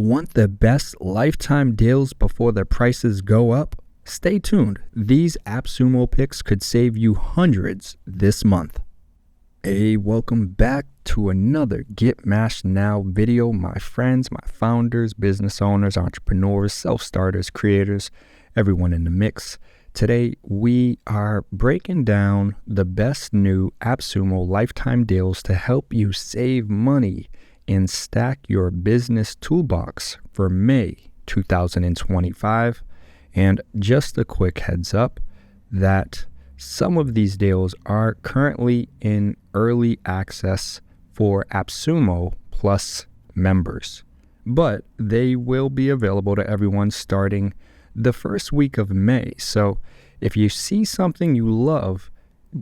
Want the best lifetime deals before the prices go up? Stay tuned. These AppSumo picks could save you hundreds this month. Hey, welcome back to another Get Mashed Now video, my friends, my founders, business owners, entrepreneurs, self-starters, creators, everyone in the mix. Today, we are breaking down the best new AppSumo lifetime deals to help you save money and stack your business toolbox for May 2025. And just a quick heads up that some of these deals are currently in early access for AppSumo Plus members, but they will be available to everyone starting the first week of May. So if you see something you love,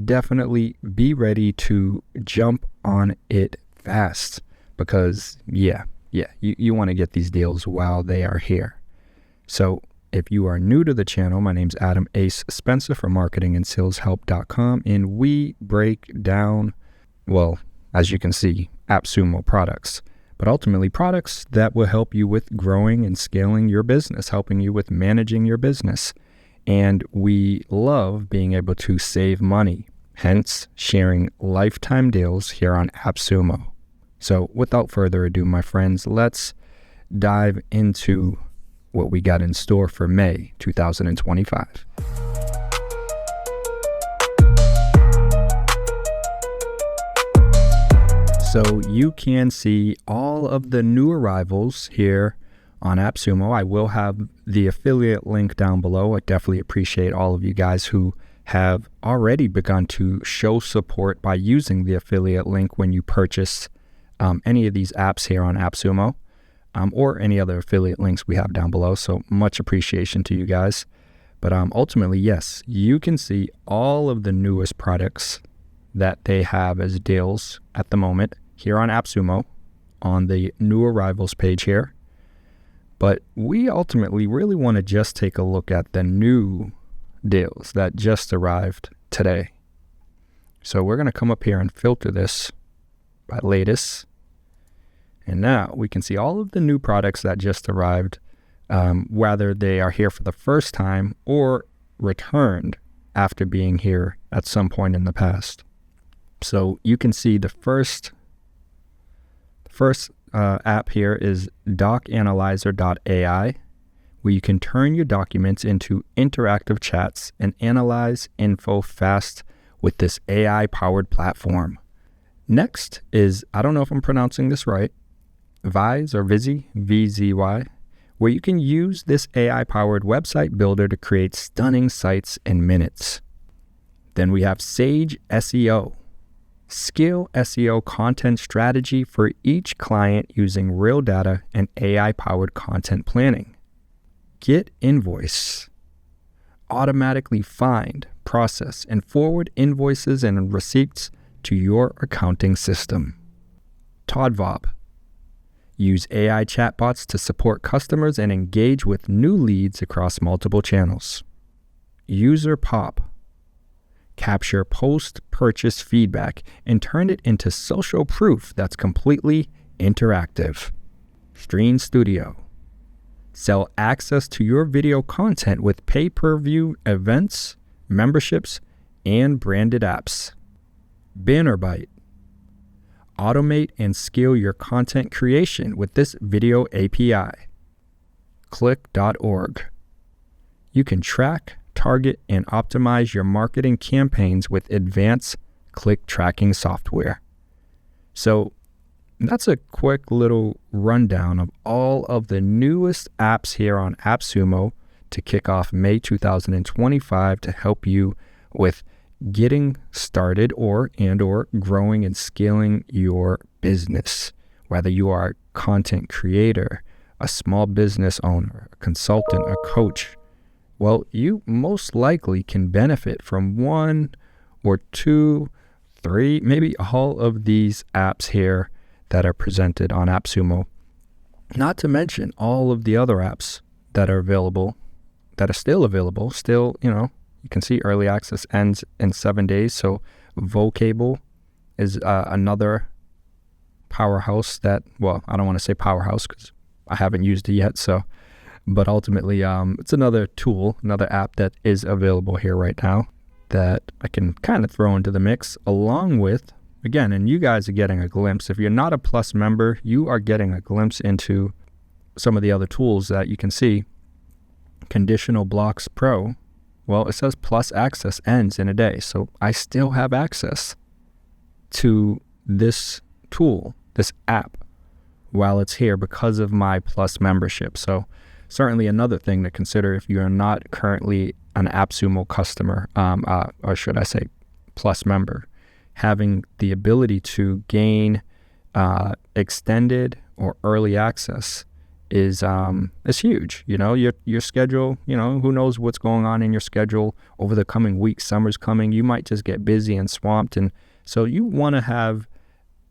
definitely be ready to jump on it fast because you want to get these deals while they are here. So if you are new to the channel, my name's Adam Ace Spencer from marketingandsaleshelp.com, and we break down, well, as you can see, AppSumo products, but ultimately products that will help you with growing and scaling your business, helping you with managing your business. And we love being able to save money, hence sharing lifetime deals here on AppSumo. So without further ado, my friends, let's dive into what we got in store for May 2025. So you can see all of the new arrivals here on AppSumo. I will have the affiliate link down below. I definitely appreciate all of you guys who have already begun to show support by using the affiliate link when you purchase any of these apps here on AppSumo. Or any other affiliate links we have down below. So much appreciation to you guys. But ultimately, yes, you can see all of the newest products that they have as deals at the moment here on AppSumo on the new arrivals page here. But we ultimately really want to just take a look at the new deals that just arrived today. So we're going to come up here and filter this by latest. And now we can see all of the new products that just arrived, whether they are here for the first time or returned after being here at some point in the past. So you can see the first app here is docanalyzer.ai, where you can turn your documents into interactive chats and analyze info fast with this AI-powered platform. Next is, I don't know if I'm pronouncing this right, Viz or Vizzy, VZY, where you can use this AI-powered website builder to create stunning sites in minutes. Then we have Sage SEO, skill SEO content strategy for each client using real data and AI-powered content planning. Get Invoice, automatically find, process, and forward invoices and receipts to your accounting system. Todvob, use AI chatbots to support customers and engage with new leads across multiple channels. UserPop, capture post-purchase feedback and turn it into social proof that's completely interactive. Stream Studio, sell access to your video content with pay-per-view events, memberships, and branded apps. BannerBite, automate and scale your content creation with this video API. Click.org. You can track, target, and optimize your marketing campaigns with advanced click tracking software. So that's a quick little rundown of all of the newest apps here on AppSumo to kick off May 2025 to help you with getting started or growing and scaling your business. Whether you are a content creator, a small business owner, a consultant, a coach, well, you most likely can benefit from one or two, three, maybe all of these apps here that are presented on AppSumo. Not to mention all of the other apps that are available, that are still available, you can see early access ends in 7 days. So Vocable is another powerhouse that, well, I don't want to say powerhouse because I haven't used it yet. So, but ultimately, it's another tool, another app that is available here right now that I can kind of throw into the mix, along with, again, and you guys are getting a glimpse. If you're not a Plus member, you are getting a glimpse into some of the other tools that you can see. Conditional Blocks Pro. Well, it says Plus access ends in a day. So I still have access to this tool, this app, while it's here because of my Plus membership. So certainly another thing to consider if you're not currently an AppSumo customer, or should I say Plus member, having the ability to gain extended or early access is huge. You know, your schedule, you know, who knows what's going on in your schedule over the coming weeks. Summer's coming. You might just get busy and swamped. And so you want to have,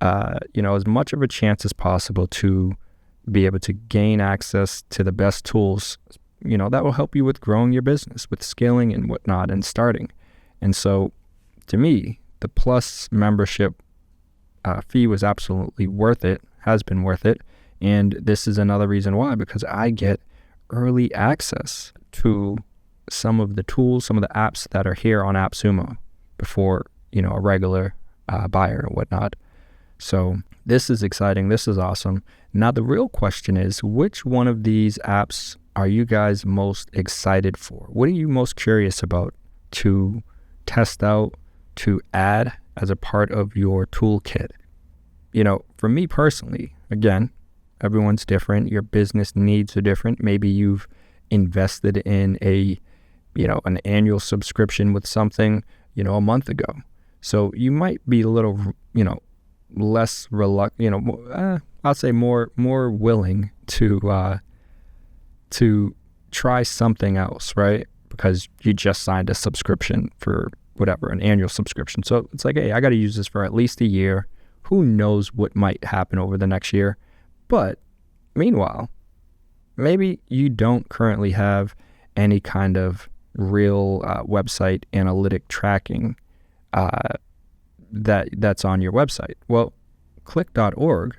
as much of a chance as possible to be able to gain access to the best tools, that will help you with growing your business, with scaling and whatnot and starting. And so to me, the Plus membership fee was absolutely worth it, has been worth it. And this is another reason why, because I get early access to some of the tools, some of the apps that are here on AppSumo before, a regular buyer or whatnot. So this is exciting. This is awesome. Now, the real question is, which one of these apps are you guys most excited for? What are you most curious about to test out, to add as a part of your toolkit? For me personally, again, everyone's different. Your business needs are different. Maybe you've invested in an annual subscription with something, a month ago. So you might be a little, less reluctant, I'll say more willing to try something else, right? Because you just signed a subscription for whatever, an annual subscription. So it's like, hey, I got to use this for at least a year. Who knows what might happen over the next year? But meanwhile, maybe you don't currently have any kind of real website analytic tracking that's on your website. Well, click.org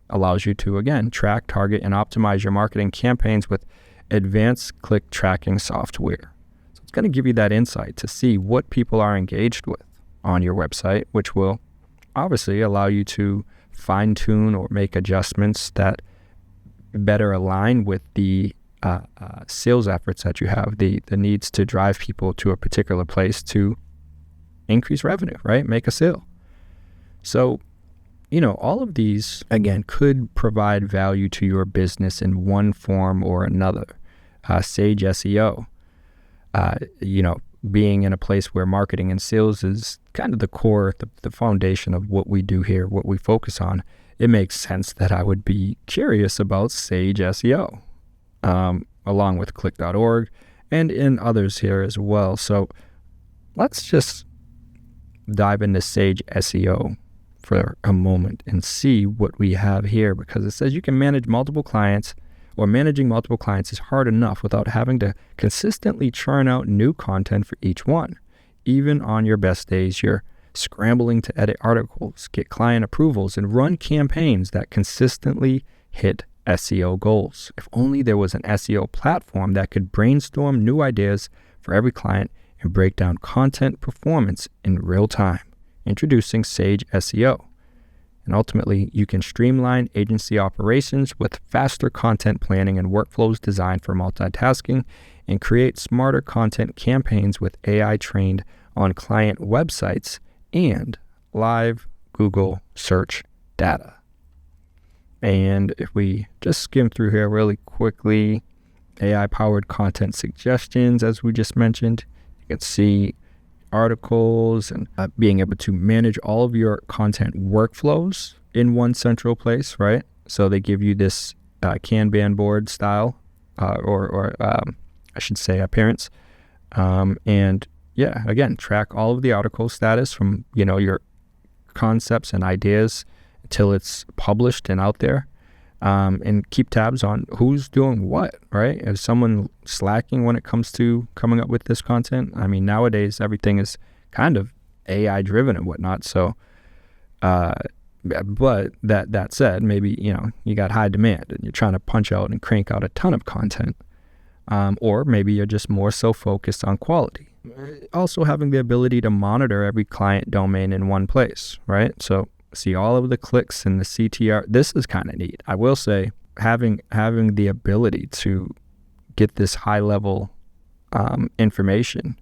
allows you to, again, track, target, and optimize your marketing campaigns with advanced click tracking software. So it's going to give you that insight to see what people are engaged with on your website, which will obviously allow you to fine-tune or make adjustments that better align with the sales efforts that you have, the needs to drive people to a particular place to increase revenue, right? Make a sale. So, all of these, again, could provide value to your business in one form or another. Sage SEO, being in a place where marketing and sales is kind of the core, the foundation of what we do here, what we focus on, it makes sense that I would be curious about Sage SEO, along with click.org and in others here as well. So let's just dive into Sage SEO for a moment and see what we have here, because it says you can manage multiple clients, or managing multiple clients is hard enough without having to consistently churn out new content for each one. Even on your best days, you're scrambling to edit articles, get client approvals, and run campaigns that consistently hit SEO goals. If only there was an SEO platform that could brainstorm new ideas for every client and break down content performance in real time. Introducing Sage SEO. And ultimately, you can streamline agency operations with faster content planning and workflows designed for multitasking, and create smarter content campaigns with AI trained on client websites and live Google search data. And if we just skim through here really quickly, AI-powered content suggestions, as we just mentioned, you can see articles and being able to manage all of your content workflows in one central place, right? So they give you this Kanban board style, or I should say appearance. And yeah, again, track all of the article status from, your concepts and ideas until it's published and out there. And keep tabs on who's doing what, right? Is someone slacking when it comes to coming up with this content? I mean, nowadays, everything is kind of AI driven and whatnot. So, But that said, maybe, you got high demand and you're trying to punch out and crank out a ton of content. Or maybe you're just more so focused on quality. Also having the ability to monitor every client domain in one place, right? So see all of the clicks and the CTR. This is kind of neat. I will say having the ability to get this high level information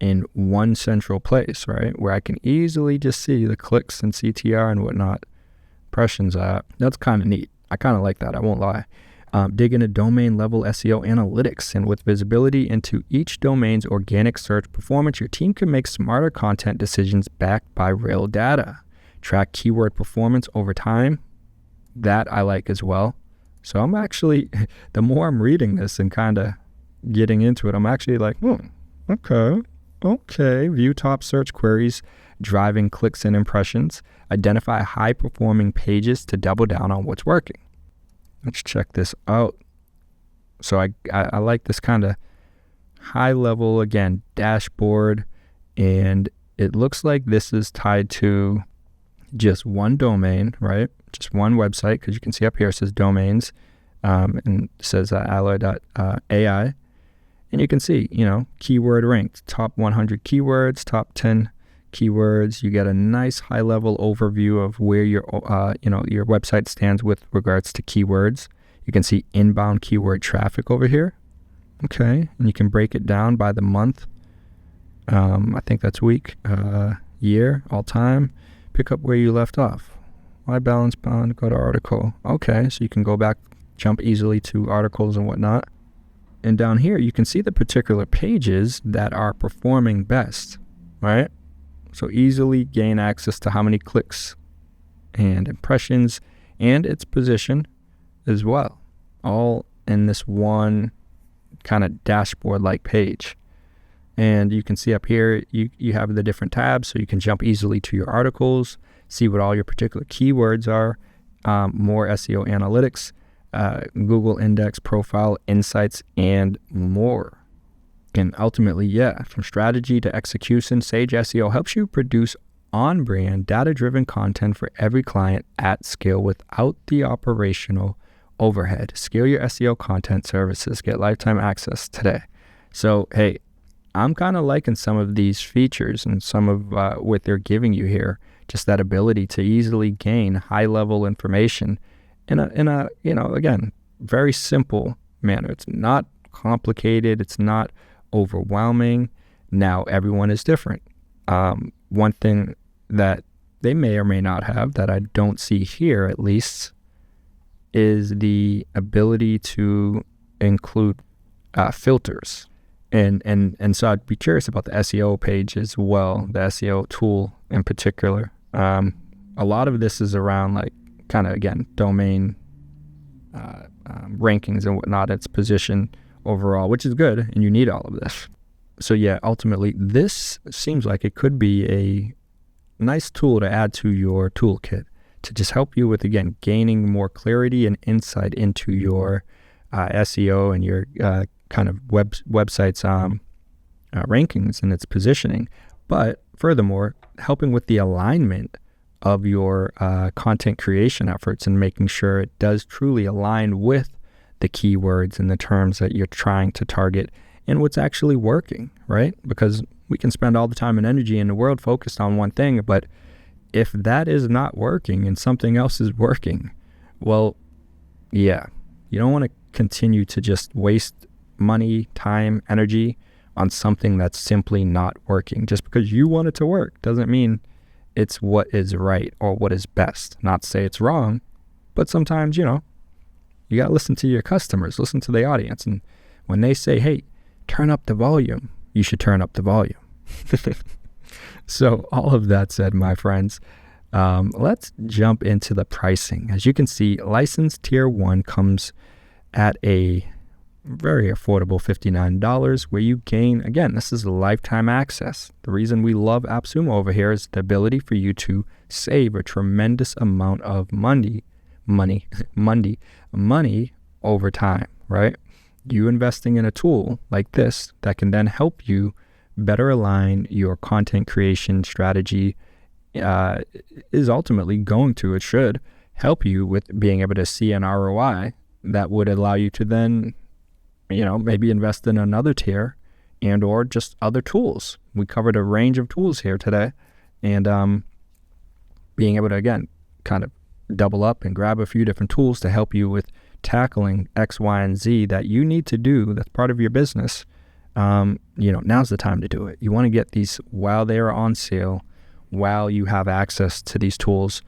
in one central place, right? Where I can easily just see the clicks and CTR and whatnot, impressions. That's kind of neat. I kind of like that. I won't lie. Dig into domain level SEO analytics, and with visibility into each domain's organic search performance, your team can make smarter content decisions backed by real data. Track keyword performance over time. That I like as well. So I'm actually, the more I'm reading this and kind of getting into it, I'm actually like, okay. View top search queries, driving clicks and impressions. Identify high performing pages to double down on what's working. Let's check this out. So I like this kind of high level, again, dashboard, and it looks like this is tied to just one domain, right? Just one website, because you can see up here it says domains, and it says alloy.ai. And you can see, keyword ranked, top 100 keywords, top 10 keywords. You get a nice high level overview of where your website stands with regards to keywords. You can see inbound keyword traffic over here. Okay. And you can break it down by the month. I think that's week, year, all time. Pick up where you left off. Why balance bound? Go to article. Okay. So you can go back, jump easily to articles and whatnot. And down here, you can see the particular pages that are performing best, right? So easily gain access to how many clicks and impressions and its position as well, all in this one kind of dashboard-like page. And you can see up here, you have the different tabs, so you can jump easily to your articles, see what all your particular keywords are, more SEO analytics, Google index profile, insights, and more. And ultimately, from strategy to execution, Sage SEO helps you produce on-brand, data-driven content for every client at scale without the operational overhead. Scale your SEO content services. Get lifetime access today. So, hey, I'm kind of liking some of these features and some of what they're giving you here. Just that ability to easily gain high-level information in a again, very simple manner. It's not complicated. It's not overwhelming. Now, everyone is different. One thing that they may or may not have that I don't see here, at least, is the ability to include filters. And so I'd be curious about the SEO page as well, the SEO tool in particular. A lot of this is around like kind of, again, domain rankings and whatnot, its position overall, which is good, and you need all of this. So ultimately, this seems like it could be a nice tool to add to your toolkit to just help you with, again, gaining more clarity and insight into your SEO and your kind of website's rankings and its positioning. But furthermore, helping with the alignment of your content creation efforts and making sure it does truly align with the keywords and the terms that you're trying to target and what's actually working, right? Because we can spend all the time and energy in the world focused on one thing, but if that is not working and something else is working, well, you don't want to continue to just waste money, time, energy on something that's simply not working. Just because you want it to work doesn't mean it's what is right or what is best. Not to say it's wrong, but sometimes, you got to listen to your customers, listen to the audience. And when they say, hey, turn up the volume, you should turn up the volume. So all of that said, my friends, let's jump into the pricing. As you can see, license tier 1 comes at a very affordable $59, where you gain, again, this is lifetime access. The reason we love AppSumo over here is the ability for you to save a tremendous amount of money over time, right? You investing in a tool like this that can then help you better align your content creation strategy is ultimately going to, it should help you with being able to see an ROI that would allow you to then, maybe invest in another tier and or just other tools. We covered a range of tools here today, and being able to, again, kind of double up and grab a few different tools to help you with tackling X, Y, and Z that you need to do that's part of your business. Now's the time to do it. You want to get these while they are on sale, while you have access to these tools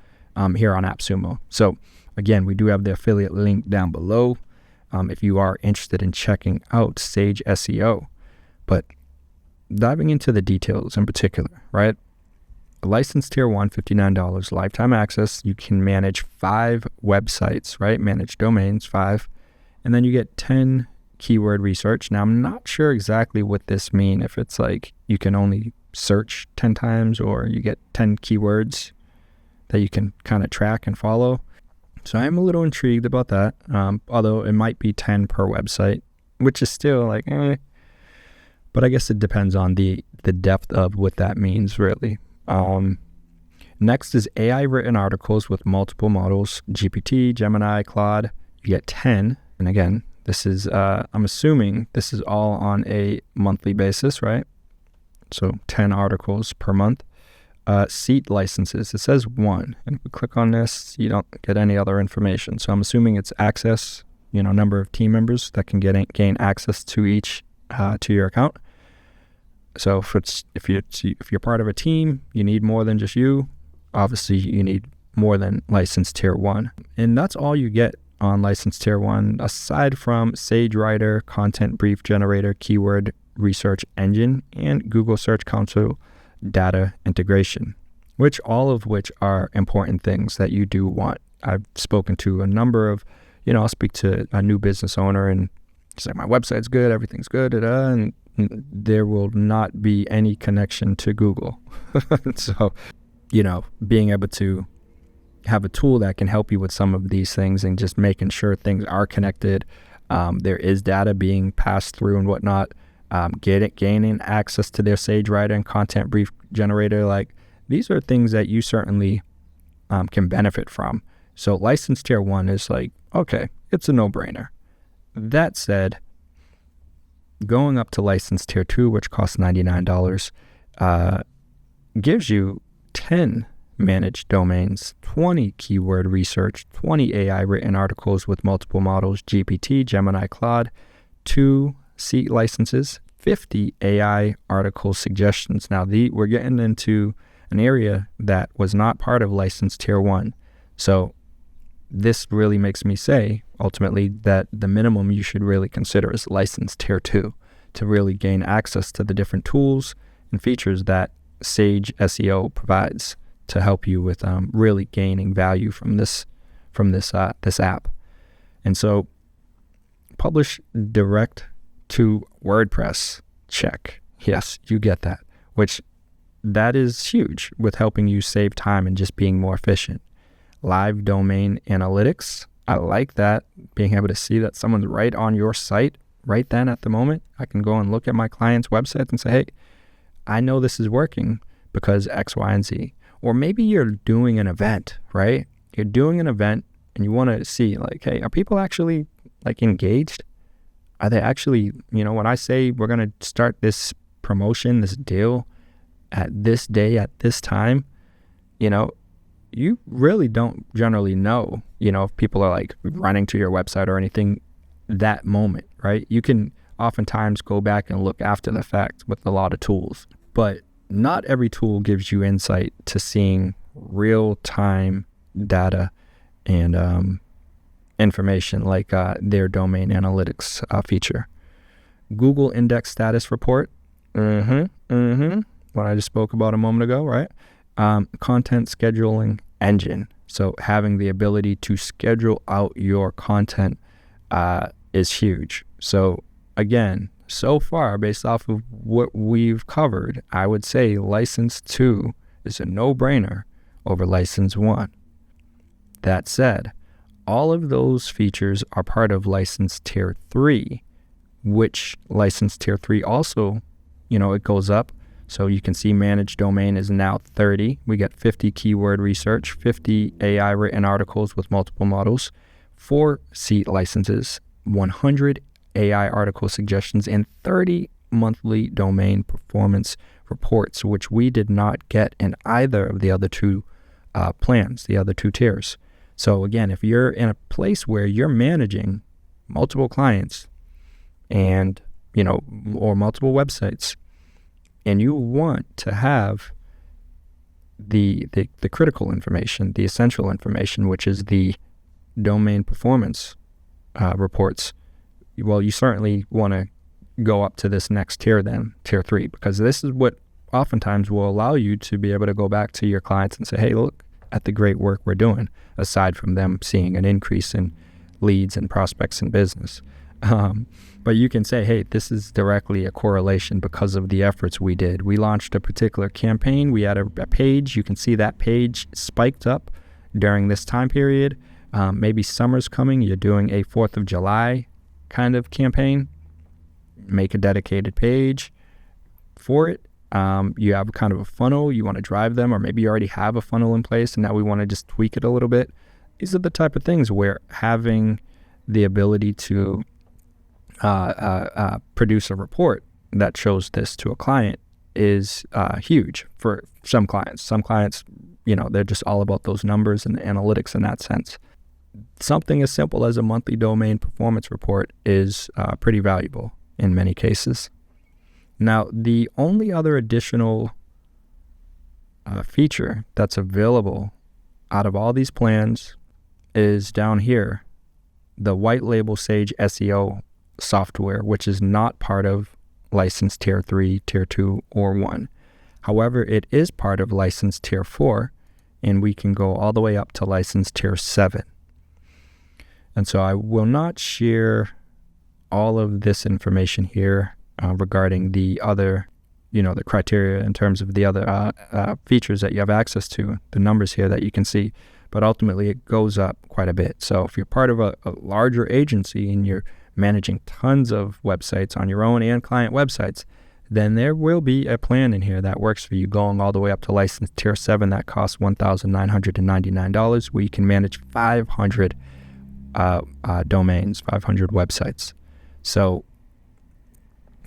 here on AppSumo. So again, we do have the affiliate link down below if you are interested in checking out Sage SEO. But diving into the details in particular, right? License tier 1, $59, lifetime access. You can manage 5 websites, right? Manage domains, 5. And then you get 10 keyword research. Now, I'm not sure exactly what this means, if it's like you can only search 10 times or you get 10 keywords that you can kind of track and follow. So I'm a little intrigued about that, although it might be 10 per website, which is still like, but I guess it depends on the depth of what that means, really. Next is AI written articles with multiple models, GPT, Gemini, Claude. You get 10. And again, this is, I'm assuming this is all on a monthly basis, right? So 10 articles per month. Seat licenses, it says 1. And if we click on this, you don't get any other information. So I'm assuming it's access, number of team members that can gain access to each, to your account. So if you're part of a team, you need more than just you. Obviously, you need more than license tier 1. And that's all you get on license tier 1, aside from Sage Writer, Content Brief Generator, Keyword Research Engine, and Google Search Console data integration, all of which are important things that you do want. I've spoken to a number of, I'll speak to a new business owner and he's like, my website's good, everything's good, and there will not be any connection to Google. So, being able to have a tool that can help you with some of these things and just making sure things are connected. There is data being passed through and whatnot. Gaining access to their Sage Writer and Content Brief Generator. Like, these are things that you certainly can benefit from. So license tier 1 is like, okay, it's a no-brainer. That said, going up to license tier 2, which costs $99, gives you 10 managed domains, 20 keyword research, 20 AI written articles with multiple models, GPT, Gemini, Claude, 2 seat licenses, 50 AI article suggestions. Now, we're getting into an area that was not part of license tier 1. So this really makes me say, ultimately, that the minimum you should really consider is license tier 2 to really gain access to the different tools and features that Sage SEO provides to help you with really gaining value from this app. And so, publish direct to WordPress, check. Yes, you get that, which that is huge with helping you save time and just being more efficient. Live domain analytics, I like that, being able to see that someone's right on your site right then at the moment. I can go and look at my client's website and say, hey, I know this is working because X, Y, and Z. Or maybe you're doing an event, right? You're doing an event and you want to see, like, hey, are people actually like engaged? Are they actually, when I say we're going to start this promotion, this deal at this day, at this time, you really don't generally know, if people are like running to your website or anything that moment, right? You can oftentimes go back and look after the fact with a lot of tools, but not every tool gives you insight to seeing real-time data and information like their domain analytics feature. Google Index Status Report, what I just spoke about a moment ago, right? Content scheduling engine. So having the ability to schedule out your content is huge. So again, so far, based off of what we've covered, I would say license 2 is a no-brainer over license 1. That said, all of those features are part of license tier 3, which license tier 3 also, it goes up. So you can see managed domain is now 30. We got 50 keyword research, 50 AI written articles with multiple models, 4 seat licenses, 100 AI article suggestions, and 30 monthly domain performance reports, which we did not get in either of the other two plans, the other two tiers. So again, if you're in a place where you're managing multiple clients and, or multiple websites, and you want to have the critical information, the essential information, which is the domain performance reports, well, you certainly want to go up to this next tier then, tier 3, because this is what oftentimes will allow you to be able to go back to your clients and say, hey, look at the great work we're doing, aside from them seeing an increase in leads and prospects in business. But you can say, hey, this is directly a correlation because of the efforts we did. We launched a particular campaign. We had a page. You can see that page spiked up during this time period. Maybe summer's coming. You're doing a 4th of July kind of campaign. Make a dedicated page for it. You have kind of a funnel. You want to drive them, or maybe you already have a funnel in place and now we want to just tweak it a little bit. These are the type of things where having the ability to produce a report that shows this to a client is huge for some clients. Some clients, they're just all about those numbers and analytics in that sense. Something as simple as a monthly domain performance report is pretty valuable in many cases. Now, the only other additional feature that's available out of all these plans is down here, the white label Sage SEO software, which is not part of license tier 3, tier 2, or 1. However, it is part of license tier 4, and we can go all the way up to license tier 7. And so I will not share all of this information here regarding the other, the criteria in terms of the other features that you have access to, the numbers here that you can see, but ultimately it goes up quite a bit. So if you're part of a larger agency and you're managing tons of websites on your own and client websites, then there will be a plan in here that works for you going all the way up to license tier 7 that costs $1,999, where you can manage 500 domains, 500 websites. So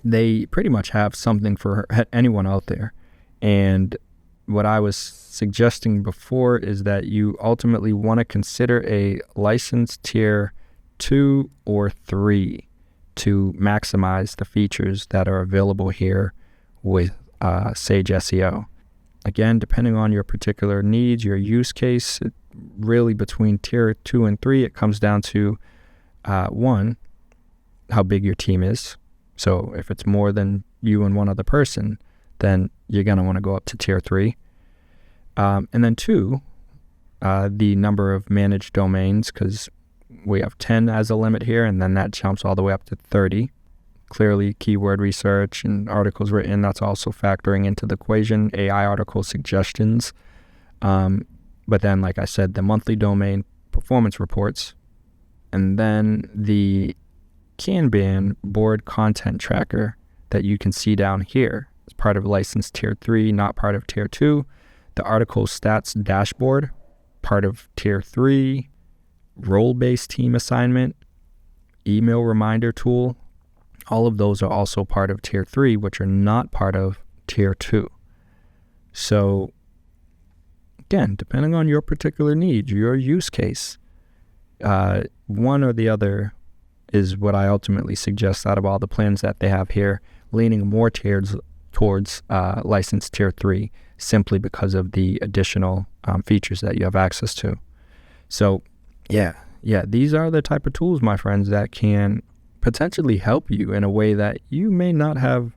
they pretty much have something for anyone out there. And what I was suggesting before is that you ultimately want to consider a license tier 2 or 3 to maximize the features that are available here with Sage SEO. Again, depending on your particular needs, your use case, really between tier 2 and 3, it comes down to 1, how big your team is. So if it's more than you and one other person, then you're going to want to go up to tier 3. And then 2, the number of managed domains, because we have 10 as a limit here, and then that jumps all the way up to 30. Clearly, keyword research and articles written, that's also factoring into the equation. AI article suggestions. But then, like I said, the monthly domain performance reports, and then the Kanban board content tracker that you can see down here as part of license tier 3, not part of tier 2. The article stats dashboard, part of tier 3. Role-based team assignment, email reminder tool, all of those are also part of tier 3, which are not part of tier 2. So again, depending on your particular needs, your use case, one or the other is what I ultimately suggest out of all the plans that they have here, leaning more towards license tier 3, simply because of the additional features that you have access to. So yeah, these are the type of tools, my friends, that can potentially help you in a way that you may not have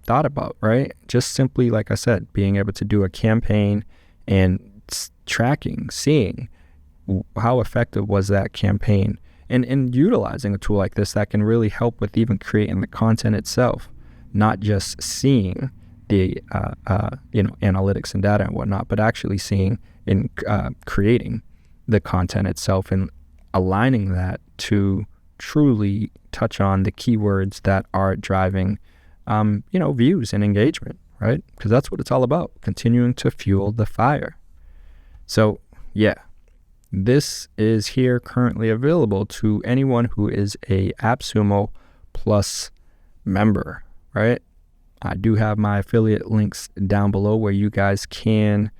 thought about, right? Just simply, like I said, being able to do a campaign and tracking, seeing how effective was that campaign, and utilizing a tool like this that can really help with even creating the content itself, not just seeing the analytics and data and whatnot, but actually seeing and creating the content itself and aligning that to truly touch on the keywords that are driving, views and engagement, right? Because that's what it's all about, continuing to fuel the fire. So yeah, this is here currently available to anyone who is a AppSumo Plus member, right? I do have my affiliate links down below where you guys can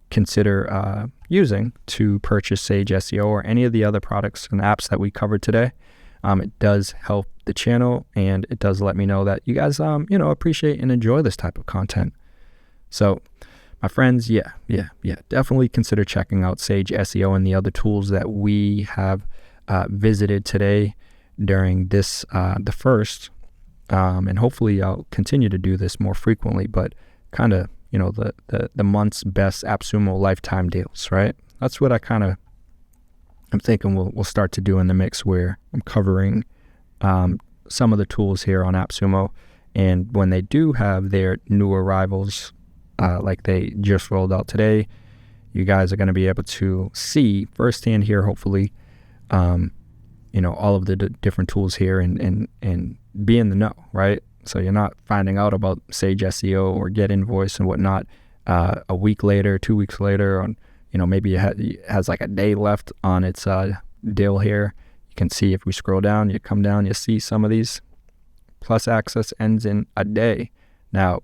consider using to purchase Sage SEO or any of the other products and apps that we covered today. It does help the channel, and it does let me know that you guys, appreciate and enjoy this type of content. So my friends, definitely consider checking out Sage SEO and the other tools that we have visited today during this, the first, and hopefully I'll continue to do this more frequently, but kind of, the month's best AppSumo lifetime deals, right? That's what I'm thinking we'll start to do in the mix, where I'm covering some of the tools here on AppSumo, and when they do have their new arrivals, like they just rolled out today, you guys are going to be able to see firsthand here, hopefully, all of the different tools here and be in the know, right? So you're not finding out about Sage SEO or Get Invoice and whatnot a week later, 2 weeks later, on maybe it has like a day left on its deal here. You can see if we scroll down, you come down, you see some of these Plus access ends in a day. Now,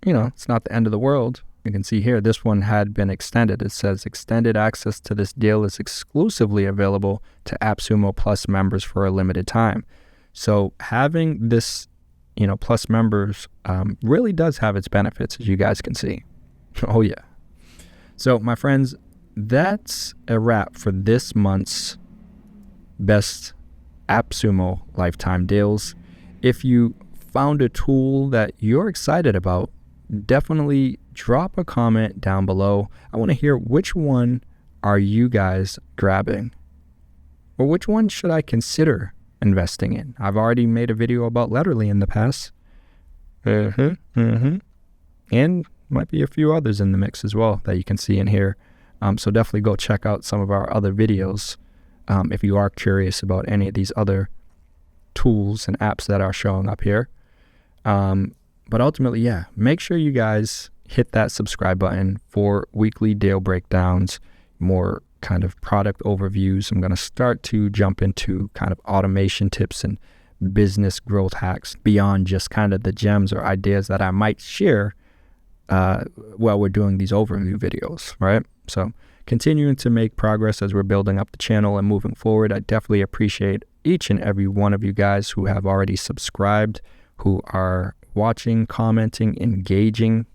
it's not the end of the world. You can see here, this one had been extended. It says extended access to this deal is exclusively available to AppSumo Plus members for a limited time. So having this, Plus members really does have its benefits, as you guys can see. Oh yeah. So my friends, that's a wrap for this month's best AppSumo lifetime deals. If you found a tool that you're excited about, definitely drop a comment down below. I want to hear, which one are you guys grabbing? Or which one should I consider investing in? I've already made a video about Letterly in the past. And might be a few others in the mix as well that you can see in here. So definitely go check out some of our other videos if you are curious about any of these other tools and apps that are showing up here. But ultimately, make sure you guys hit that subscribe button for weekly deal breakdowns, more kind of product overviews. I'm going to start to jump into kind of automation tips and business growth hacks beyond just kind of the gems or ideas that I might share while we're doing these overview videos, right? So continuing to make progress as we're building up the channel and moving forward. I definitely appreciate each and every one of you guys who have already subscribed, who are watching, commenting, engaging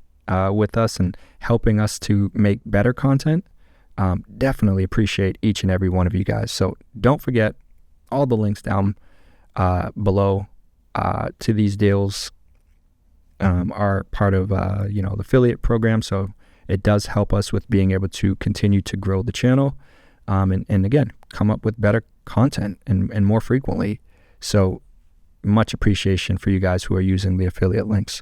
with us and helping us to make better content. Definitely appreciate each and every one of you guys. So don't forget, all the links down below to these deals are part of the affiliate program. So it does help us with being able to continue to grow the channel and again, come up with better content and more frequently. So much appreciation for you guys who are using the affiliate links.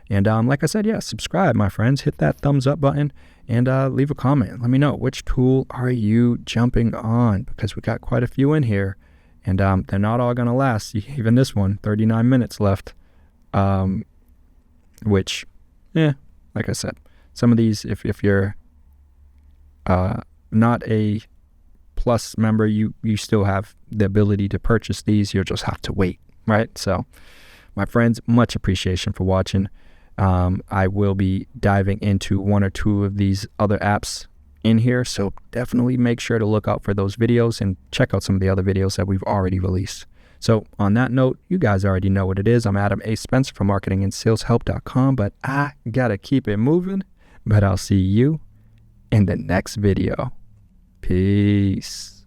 And like I said, subscribe, my friends. Hit that thumbs up button and leave a comment. Let me know, which tool are you jumping on? Because we got quite a few in here, and they're not all going to last. Even this one, 39 minutes left, which, like I said, some of these, if you're not a Plus member, you still have the ability to purchase these. You'll just have to wait, right? So, my friends, much appreciation for watching. I will be diving into one or two of these other apps in here, so definitely make sure to look out for those videos and check out some of the other videos that we've already released. So on that note, you guys already know what it is. I'm Adam A. Spencer from marketingandsaleshelp.com, but I gotta keep it moving. But I'll see you in the next video. Peace.